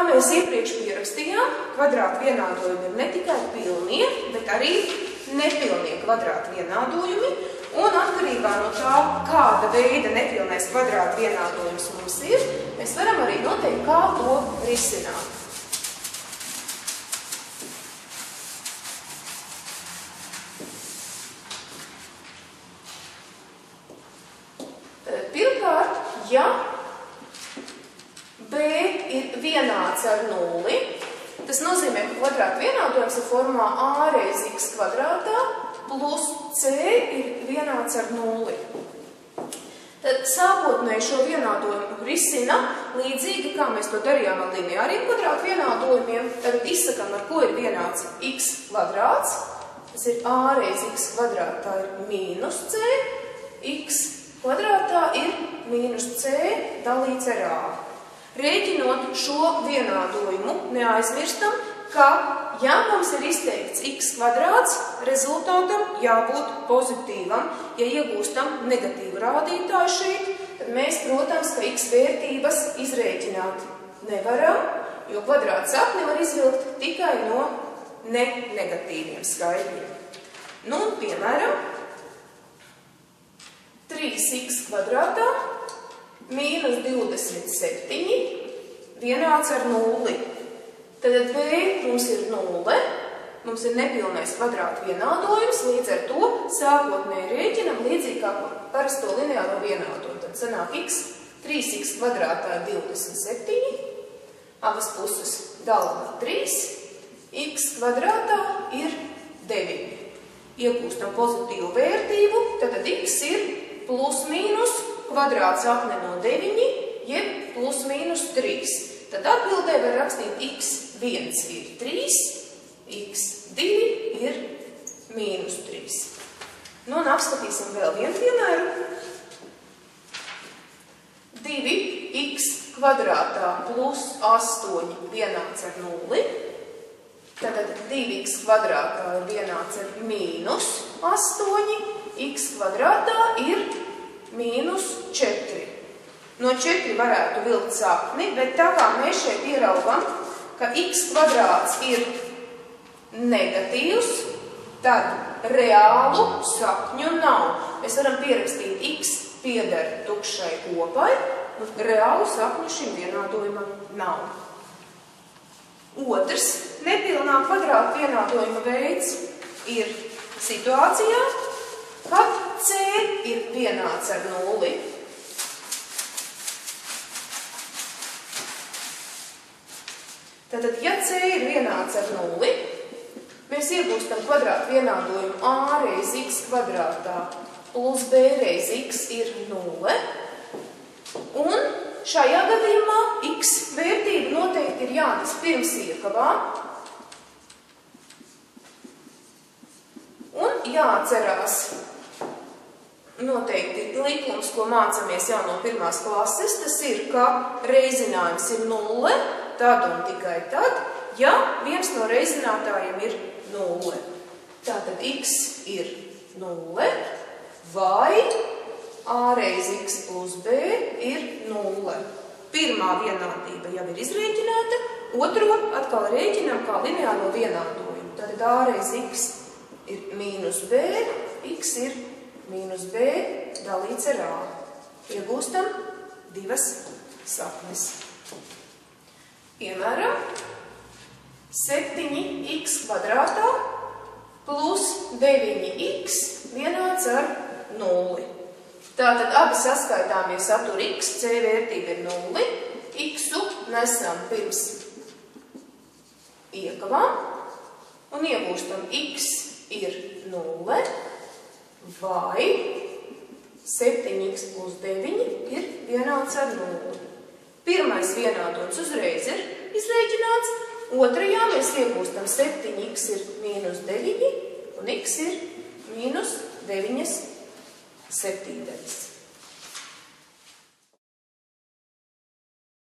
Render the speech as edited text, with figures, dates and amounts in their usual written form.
Kā mēs iepriekš pierakstījām, kvadrātu vienādojumi ir ne tikai pilnie, bet arī nepilnie kvadrātu vienādojumi. Un atkarībā no tā, kāda veida nepilnais kvadrātu vienādojums mums ir, mēs varam arī noteikt, kā to risināt. Pirmkārt, ja b ir vienāds ar 0, tas nozīmē, ka kvadrātu vienādojums ir formā a reiz x kvadrātā plus c ir vienāds ar 0. Tad sākotnēji šo vienādojumu risina līdzīgi, kā mēs to darījām ar lineāriem kvadrātu vienādojumiem. Tad izsakam, ar ko ir vienāds x kvadrāts. Tas ir a reiz x kvadrātā ir mīnus c, x kvadrātā ir mīnus c dalīts ar a. Rēķinot šo vienādojumu, neaizmirstam, ka, ja mums ir izteikts x kvadrāts, rezultātam jābūt pozitīvam. Ja iegūstam negatīvu rādītāju šeit, tad mēs, protams, ka x vērtības izrēķināt nevaram, jo kvadrāta sakni var izvilkt tikai no negatīviem skaitļiem. Nu, piemēram, 3x kvadrātā mīnus 27 vienāds ar 0. Tad b mums ir 0, mums ir nepilnais kvadrātu vienādojums, līdz ar to sākotnēji rēķinam līdzīgi kā parasto lineāro vienādojumu. Tad sanāk x, 3x kvadrātā ir 27, abas puses dalam ar 3, x kvadrātā ir 9. Iegūstam pozitīvu vērtību, tad x ir plus mīnus kvadrāts sakne no 9, jeb plus mīnus 3. Tad atbildē var rakstīt x1 ir 3, x2 ir mīnus 3. Nu, un apskatīsim vēl vienu piemēru. 2x kvadrātā plus 8 vienāds ar 0. Tātad 2x kvadrātā ir vienāds ar mīnus 8, x kvadrātā ir mīnus 4. No 4 varētu vilkt sakni, bet tā kā mēs šeit ieraugam, ka x kvadrāts ir negatīvs, tad reālu sakņu nav. Mēs varam pierakstīt x pieder tukšai kopai, un reālu sakņu šim vienādojumam nav. Otrs nepilnā kvadrāta vienādojuma veids ir situācijā, kad c ir vienāds ar 0. Tātad, ja c ir vienāds ar 0, mēs iegūstam kvadrātu vienādojumu a reiz x kvadrātā plus b reiz x ir 0. Un šajā gadījumā x vērtība noteikti ir jānes pirms iekavām. Un jāatcerās noteikti likums, ko mācāmies jau no 1. klases, tas ir, ka reizinājums ir 0, tad un tikai tad, ja viens no reizinātājiem ir 0. Tātad x ir 0 vai a reiz x plus b ir 0. Pirmā vienādība jau ir izrēķināta, otro atkal rēķinām kā lineāro vienādojumu. Tātad a reiz x ir mīnus b, x ir mīnus b dalīts ar a. Iegūstam divas saknes. Piemēram, 7x kvadrātā plus 9x vienāds ar 0. Tātad abi saskaitāmie satur x, c vērtība ir 0. X-u nesam pirms iekavām un iegūstam x ir 0 vai 7x plus 9 ir vienāds ar 0. Pirmais vienādojums uzreiz ir izrēķināts, otrajā mēs iegūstam 7x ir mīnus 9 un x ir mīnus 9 septīdaļas.